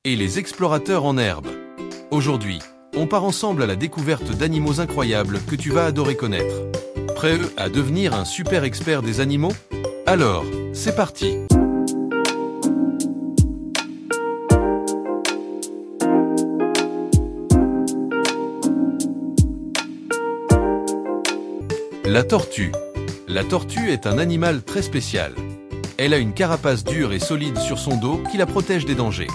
et les explorateurs en herbe. Aujourd'hui, on part ensemble à la découverte d'animaux incroyables que tu vas adorer connaître. Prêt à devenir un super expert des animaux? Alors, c'est parti! La tortue. La tortue est un animal très spécial. Elle a une carapace dure et solide sur son dos qui la protège des dangers.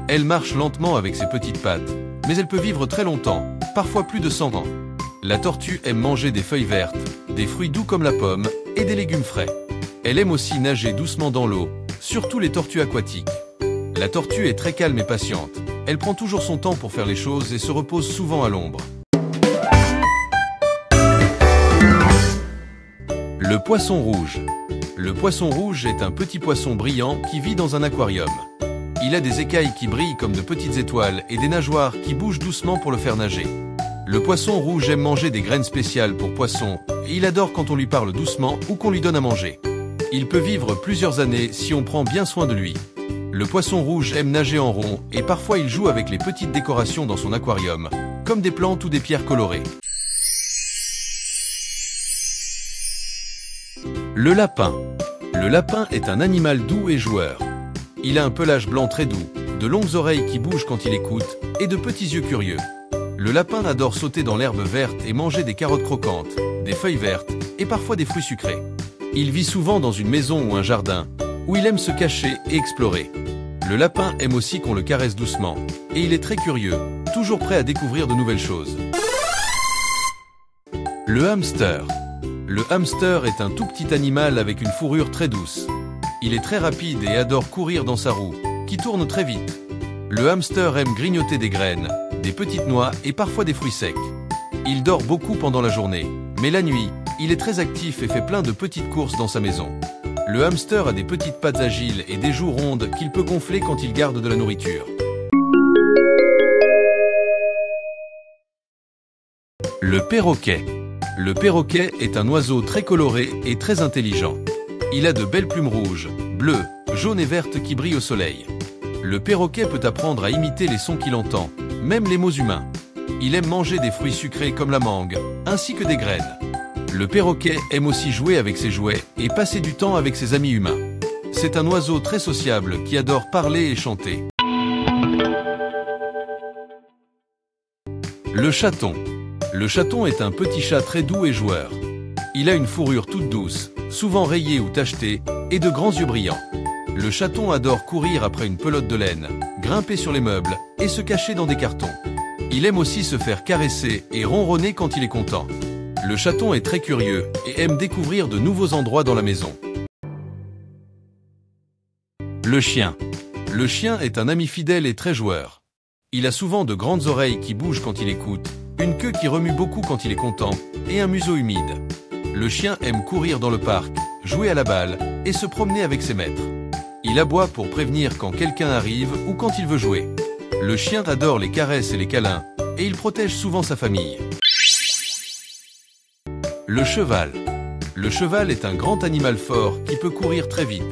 Elle marche lentement avec ses petites pattes, mais elle peut vivre très longtemps, parfois plus de 100 ans. La tortue aime manger des feuilles vertes, des fruits doux comme la pomme et des légumes frais. Elle aime aussi nager doucement dans l'eau, surtout les tortues aquatiques. La tortue est très calme et patiente. Elle prend toujours son temps pour faire les choses et se repose souvent à l'ombre. Le poisson rouge. Le poisson rouge est un petit poisson brillant qui vit dans un aquarium. Il a des écailles qui brillent comme de petites étoiles et des nageoires qui bougent doucement pour le faire nager. Le poisson rouge aime manger des graines spéciales pour poissons et il adore quand on lui parle doucement ou qu'on lui donne à manger. Il peut vivre plusieurs années si on prend bien soin de lui. Le poisson rouge aime nager en rond et parfois il joue avec les petites décorations dans son aquarium, comme des plantes ou des pierres colorées. Le lapin. Le lapin est un animal doux et joueur. Il a un pelage blanc très doux, de longues oreilles qui bougent quand il écoute et de petits yeux curieux. Le lapin adore sauter dans l'herbe verte et manger des carottes croquantes, des feuilles vertes et parfois des fruits sucrés. Il vit souvent dans une maison ou un jardin, où il aime se cacher et explorer. Le lapin aime aussi qu'on le caresse doucement, et il est très curieux, toujours prêt à découvrir de nouvelles choses. Le hamster. Le hamster est un tout petit animal avec une fourrure très douce. Il est très rapide et adore courir dans sa roue, qui tourne très vite. Le hamster aime grignoter des graines, des petites noix et parfois des fruits secs. Il dort beaucoup pendant la journée, mais la nuit, il est très actif et fait plein de petites courses dans sa maison. Le hamster a des petites pattes agiles et des joues rondes qu'il peut gonfler quand il garde de la nourriture. Le perroquet. Le perroquet est un oiseau très coloré et très intelligent. Il a de belles plumes rouges, bleues, jaunes et vertes qui brillent au soleil. Le perroquet peut apprendre à imiter les sons qu'il entend, même les mots humains. Il aime manger des fruits sucrés comme la mangue, ainsi que des graines. Le perroquet aime aussi jouer avec ses jouets et passer du temps avec ses amis humains. C'est un oiseau très sociable qui adore parler et chanter. Le chaton. Le chaton est un petit chat très doux et joueur. Il a une fourrure toute douce, souvent rayée ou tachetée, et de grands yeux brillants. Le chaton adore courir après une pelote de laine, grimper sur les meubles et se cacher dans des cartons. Il aime aussi se faire caresser et ronronner quand il est content. Le chaton est très curieux et aime découvrir de nouveaux endroits dans la maison. Le chien. Le chien est un ami fidèle et très joueur. Il a souvent de grandes oreilles qui bougent quand il écoute, une queue qui remue beaucoup quand il est content et un museau humide. Le chien aime courir dans le parc, jouer à la balle et se promener avec ses maîtres. Il aboie pour prévenir quand quelqu'un arrive ou quand il veut jouer. Le chien adore les caresses et les câlins et il protège souvent sa famille. Le cheval. Le cheval est un grand animal fort qui peut courir très vite.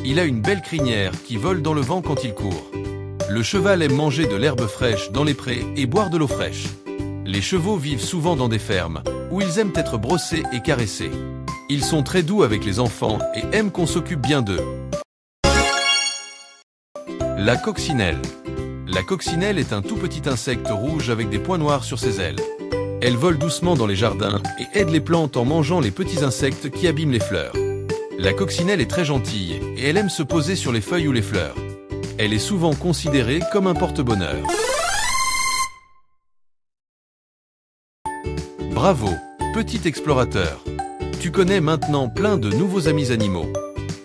Il a une belle crinière qui vole dans le vent quand il court. Le cheval aime manger de l'herbe fraîche dans les prés et boire de l'eau fraîche. Les chevaux vivent souvent dans des fermes, où ils aiment être brossés et caressés. Ils sont très doux avec les enfants et aiment qu'on s'occupe bien d'eux. La coccinelle. La coccinelle est un tout petit insecte rouge avec des points noirs sur ses ailes. Elle vole doucement dans les jardins et aide les plantes en mangeant les petits insectes qui abîment les fleurs. La coccinelle est très gentille et elle aime se poser sur les feuilles ou les fleurs. Elle est souvent considérée comme un porte-bonheur. Bravo, petit explorateur! Tu connais maintenant plein de nouveaux amis animaux.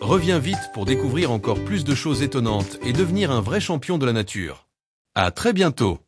Reviens vite pour découvrir encore plus de choses étonnantes et devenir un vrai champion de la nature. À très bientôt!